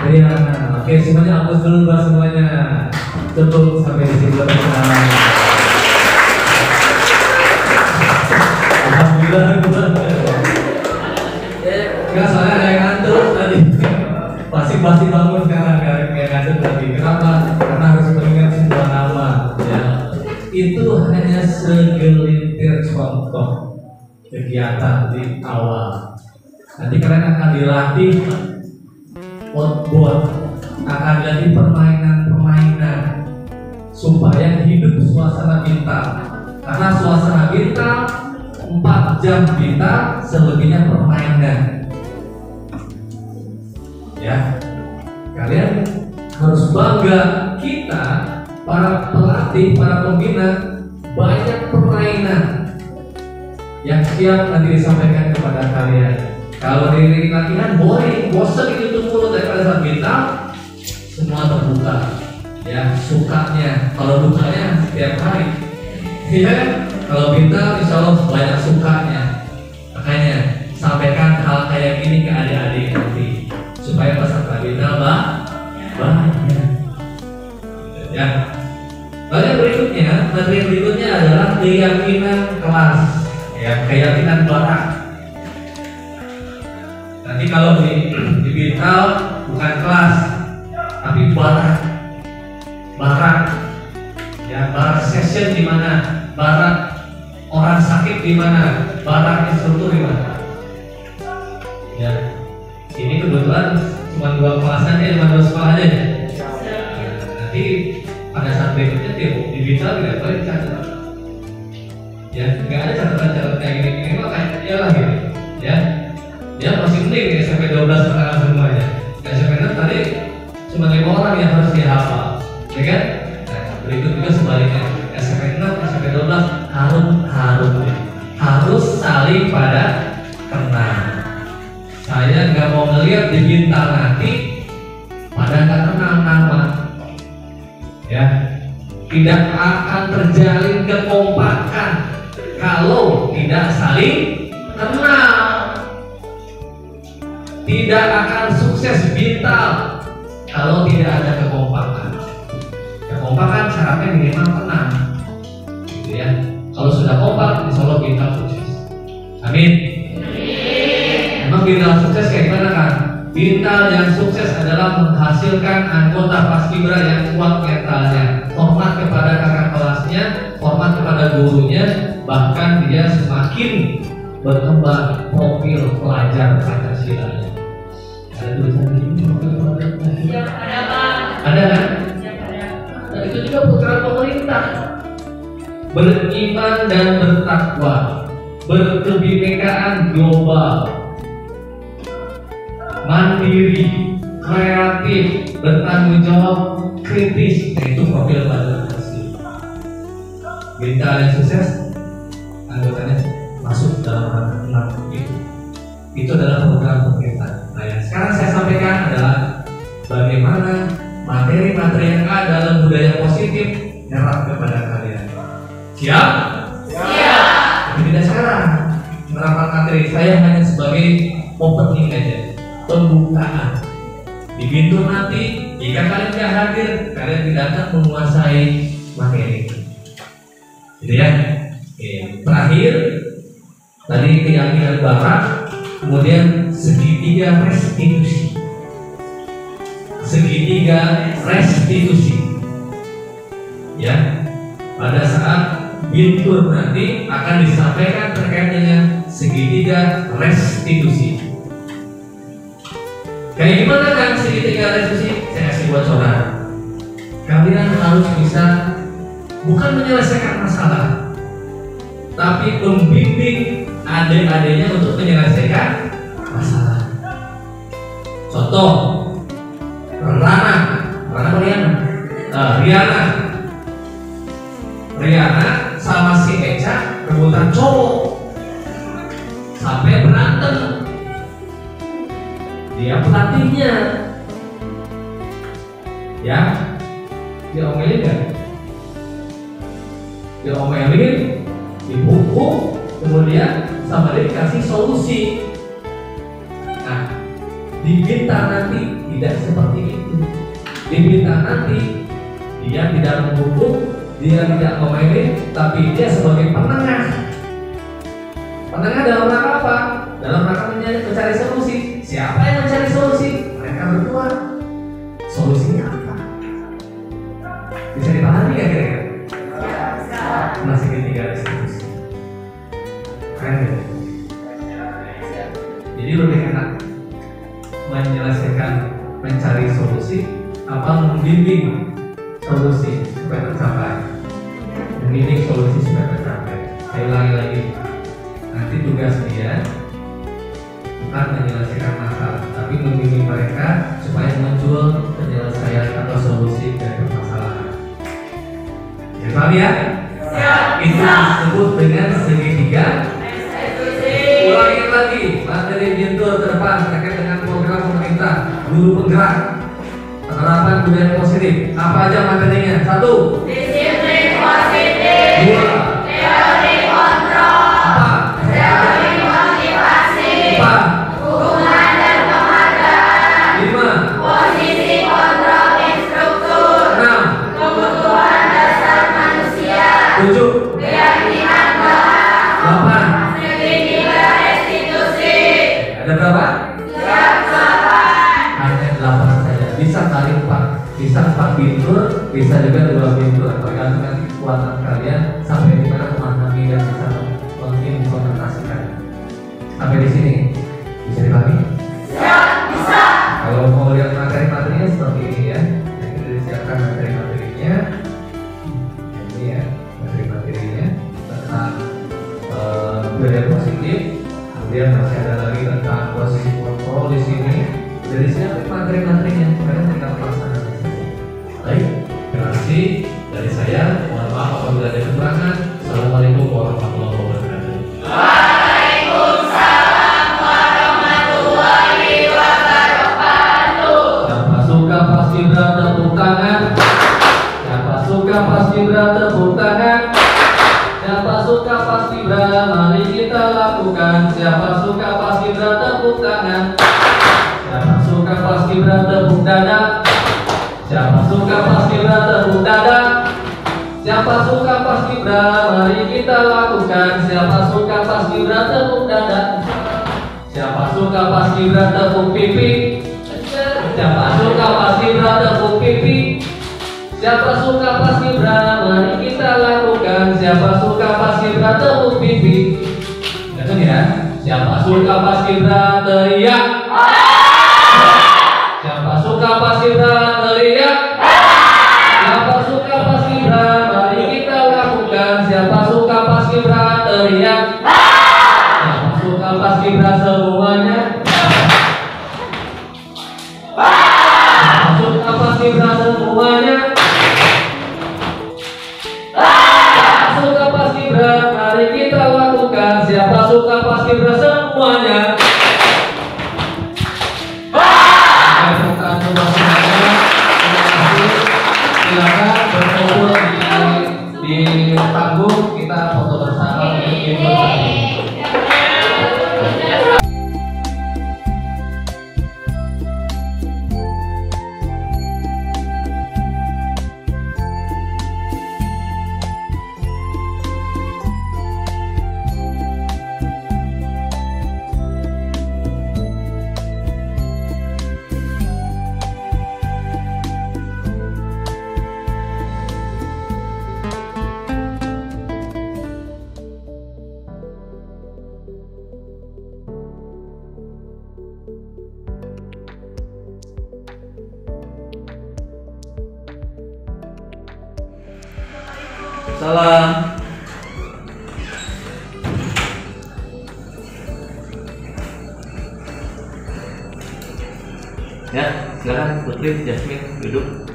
Riana. Oke, semuanya hapus dulu buat semuanya. Cukup sampai di situ perkenalan. Alhamdulillah. Enggak, soalnya ada yang ngantuk tadi. Pasti bangun sekarang kayak ngantuk lagi. Kenapa? Karena harus mengingat sebuah nama. Ya. Itu hanya segelintir contoh kegiatan di awal. Nanti kalian akan dilatih outboard, akan dilatih permainan-permainan supaya hidup suasana bintang. Karena suasana bintang 4 jam bintang, selebihnya permainan. Ya, kalian harus bangga, kita para pelatih, para pembina banyak permainan yang siap nanti disampaikan kepada kalian. Kalau di latihan boring, bosan itu mulu daripada saat bintang, semua terbuka. Ya, sukanya, kalau dukanya setiap hari. Ya, kalau bintang insya Allah banyak sukanya. Makanya sampaikan hal kayak gini ke adik-adik nanti supaya peserta bintang banyak. Ya. Lalu yang materi berikutnya adalah keyakinan kelas, ya, keyakinan barak. Nanti kalau di Bintal bukan kelas, tapi barak, ya, barak session di mana, barak orang sakit di mana, barak instruktur di mana. Ya, ini kebetulan cuma 2 kelas aja, cuma 2 sekolah aja. Nanti pada saat berikutnya di Bintal tidak boleh catatan. Ya, nggak ada catatan kayak gini mah kayak iyalah gitu. Ya, dia masih mending di SMP 12 perkenalan semuanya. SMP 6 tadi cuma 5 orang yang harus dihafal, ya kan? Nah, berikut juga sebaliknya, SMP 6, SMP 12 harus saling pada kenal. Saya nggak mau ngeliat di Bintal nanti pada nggak kenal nama. Ya, tidak akan terjalin kekompakan kalau tidak saling kenal. Tidak akan sukses Bintal kalau tidak ada kekompakan. Kekompakan syaratnya minimal kenal, gitu ya. Kalau sudah kompak, insya Allah Bintal sukses. Amin. Emang Bintal sukses kayak gimana kan? Bintal yang sukses adalah menghasilkan anggota paskibra yang kuat mentalnya, hormat kepada kakak kelasnya, hormat kepada gurunya, bahkan dia semakin berkembang profil pelajar Pancasila. Ada tulisan ini profil pelajar Pancasila? Ada Pak. Ada kan? Ada. Nah, itu juga putra pemerintah. Beriman dan bertakwa, berkebinekaan global, mandiri, kreatif, bertanggung jawab, kritis. Nah, itu profil pelajar Pancasila. Bintal yang sukses, anggotanya masuk dalam rangka 6 itu. Itu adalah program pemerintah. Nah, yang sekarang saya sampaikan adalah bagaimana materi-materi yang ada dalam budaya positif nyerap kepada kalian. Siap? Siap. Tapi tidak sekarang. Menerapkan materi saya hanya sebagai opening aja, pembukaan. Di pintu nanti, jika kalian tidak hadir, kalian tidak akan menguasai materi. Gitu ya. Oke. Terakhir, tadi keyakinan barat, kemudian segitiga restitusi. Segitiga restitusi. Ya. Pada saat bintur nanti akan disampaikan terkait dengan segitiga restitusi. Kayak gimana kan segitiga restitusi? Saya kasih bocoran. Kalian harus bisa bukan menyelesaikan masalah, tapi membimbing adik-adiknya untuk menyelesaikan masalah. Contoh, Riana sama si Eca rebutan cowok sampai berantem. Dia pelatihnya, ya, diomelin kan? Diomelin, dihukum, kemudian sama dia dikasih solusi. Nah, di Bintal nanti tidak seperti itu. Di Bintal nanti dia tidak menghukum, dia tidak ngomelin, tapi dia sebagai penengah. Penengah dalam rangka apa? Dalam rangka mencari solusi. Siapa yang mencari solusi? Mereka berdua. Solusinya apa? Bisa dipahami nggak kira-kira? Masih ketiga restitusi. Keren ya? Jadi lebih enak menyelesaikan, mencari solusi, apa membimbing solusi supaya tercapai. Membimbing solusi supaya tercapai. Saya ulangi lagi. Nanti tugas dia bukan menyelesaikan masalah, tapi membimbing mereka betul penyelesaian atau solusi dari permasalahan. Ya, paham ya? Itu disebut dengan segitiga. Ulangi lagi, materi Bintur ke depan terkait dengan program pemerintah guru penggerak penerapan budaya positif. Apa aja materinya? 1. Disiplin positif. 2. Teori kontrol. 4. Teori motivasi. 4. Hubungan dan penghargaan. 5. Posisi kontrol instruktur. 6. Kebutuhan dasar manusia. 7. Keyakinan bahwa 8. segitiga restitusi. Ada berapa? Yang delapan. Hanya 8 saja. Bisa kali 4. Bisa 4 bintur, bisa juga 2 bintur. Tergantung nanti kekuatan kalian sampai di mana memahami dan bisa mengimplementasikan. Sampai di sini bisa dipahami? Bisa. Kalau mau lihat materi-materinya seperti ini ya. Jadi sudah disiapkan materi-materinya. Ini ya materi-materinya tentang budaya positif. Kemudian masih ada lagi tentang posisi kontrol di sini. Dari sini materi-materinya, kalian tinggal melaksanakan saja. Baik, terima kasih dari saya. Mohon maaf apabila ada kekurangan. Assalamualaikum warahmatullahi wabarakatuh. Waalaikumsalam warahmatullahi wabarakatuh. Siapa suka paskibra tepuk tangan. Siapa suka paskibra tepuk tangan. Siapa suka paskibra mari kita lakukan. Siapa suka paskibra tepuk tangan. Siapa suka paskibra tepuk dada. Siapa suka paskibra tepuk dada. Siapa suka paskibra mari kita lakukan. Siapa suka paskibra tepuk dada. Siapa suka paskibra tepuk pipi. Siapa suka paskibra tepuk pipi. Siapa suka paskibra mari kita lakukan. Siapa suka paskibra tepuk pipi. Dengar ya. Siapa suka paskibra teriak. Siapa suka paskibra teriak. Siapa suka paskibra mari kita lakukan. Siapa suka paskibra teriak. Siapa suka paskibra semuanya. Siapa suka paskibra semuanya. Siapa suka paskibra mari kita lakukan. Siapa suka paskibra semuanya. Silakan berkumpul di panggung, kita foto bersama untuk informasi. Salam. Ya, silakan Putri, Jasmine duduk.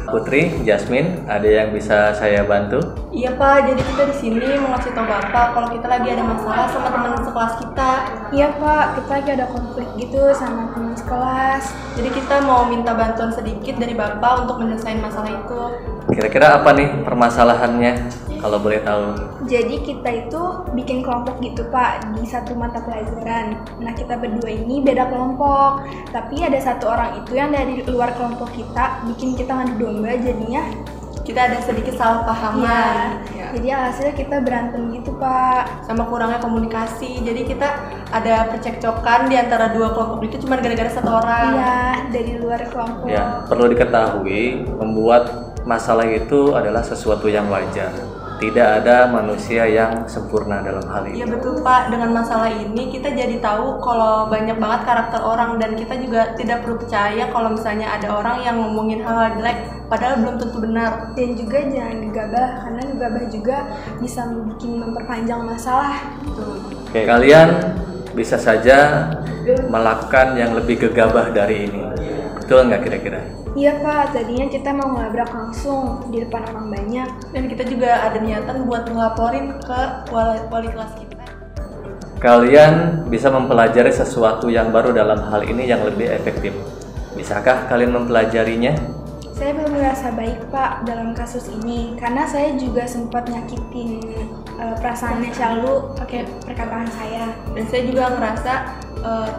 Putri, Jasmine, ada yang bisa saya bantu? Iya Pak, jadi kita di sini mau ngasih tahu Bapak kalau kita lagi ada masalah sama teman sekelas kita. Iya Pak, kita lagi ada konflik gitu sama teman sekelas. Jadi kita mau minta bantuan sedikit dari Bapak untuk menyelesaikan masalah itu. Kira-kira apa nih permasalahannya, kalau boleh tahu? Jadi kita itu bikin kelompok gitu Pak, di satu mata pelajaran. Nah kita berdua ini beda kelompok, tapi ada satu orang itu yang dari luar kelompok kita bikin kita ngadu domba, jadinya Kita ada sedikit salah pahaman. ya. Jadi hasilnya kita berantem gitu Pak. Sama kurangnya komunikasi. Jadi kita ada percekcokan di antara dua kelompok itu cuma gara-gara satu orang. Iya, dari luar kelompok. Ya, perlu diketahui, membuat masalah itu adalah sesuatu yang wajar. Tidak ada manusia yang sempurna dalam hal ini. Iya betul Pak, dengan masalah ini kita jadi tahu kalau banyak banget karakter orang, dan kita juga tidak perlu percaya kalau misalnya ada orang yang ngomongin hal-hal jelek padahal belum tentu benar. Dan juga jangan gegabah, karena gegabah juga bisa memperpanjang masalah. Oke, kalian bisa saja melakukan yang lebih gegabah dari ini. Betul nggak kira-kira? Iya Pak, tadinya kita mau ngelabrak langsung di depan orang banyak. Dan kita juga ada niatan buat ngelaporin ke wali kelas kita. Kalian bisa mempelajari sesuatu yang baru dalam hal ini yang lebih efektif. Bisakah kalian mempelajarinya? Saya belum merasa baik Pak dalam kasus ini, karena saya juga sempat nyakitin perasaannya Syalu pakai perkataan saya. Dan saya juga ngerasa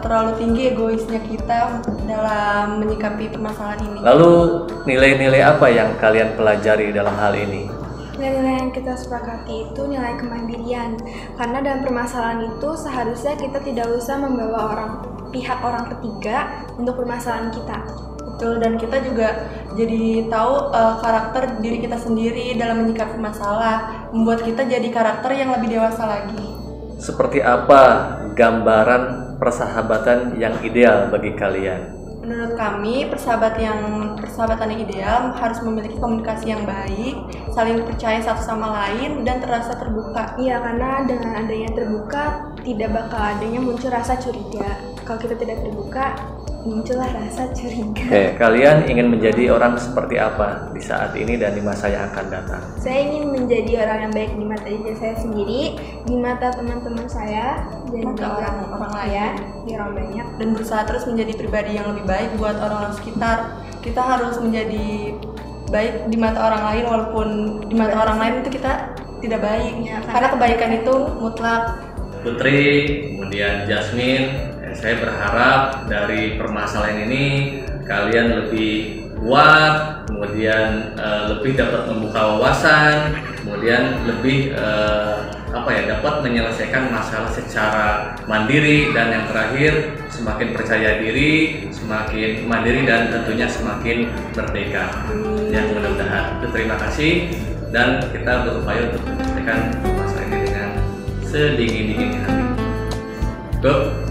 terlalu tinggi egoisnya kita dalam menyikapi permasalahan ini. Lalu nilai-nilai apa yang kalian pelajari dalam hal ini? Nilai-nilai yang kita sepakati itu nilai kemandirian, karena dalam permasalahan itu seharusnya kita tidak usah membawa pihak orang ketiga untuk permasalahan kita. Betul, dan kita juga jadi tahu karakter diri kita sendiri dalam menyikapi masalah, membuat kita jadi karakter yang lebih dewasa lagi. Seperti apa gambaran persahabatan yang ideal bagi kalian? Menurut kami, persahabatan yang ideal harus memiliki komunikasi yang baik, saling percaya satu sama lain, dan terasa terbuka. Iya, karena dengan adanya terbuka, tidak bakal adanya muncul rasa curiga. Kalau kita tidak terbuka, muncullah rasa curiga. Oke, kalian ingin menjadi orang seperti apa di saat ini dan di masa yang akan datang? Saya ingin menjadi orang yang baik di mata diri saya sendiri, di mata teman-teman saya, dan Mata orang lain. ya, di orang banyak. Dan berusaha terus menjadi pribadi yang lebih baik buat orang-orang sekitar. Kita harus menjadi baik di mata orang lain, walaupun di mata orang lain itu kita tidak baik. Ya, karena kebaikan itu mutlak. Putri, kemudian Jasmine, saya berharap dari permasalahan ini kalian lebih kuat, kemudian lebih dapat membuka wawasan, kemudian lebih dapat menyelesaikan masalah secara mandiri, dan yang terakhir semakin percaya diri, semakin mandiri, dan tentunya semakin merdeka. Ya, mudah-mudahan. Terima kasih, dan kita berupaya untuk menyelesaikan masalah ini dengan sedingin-dinginnya hati. Go.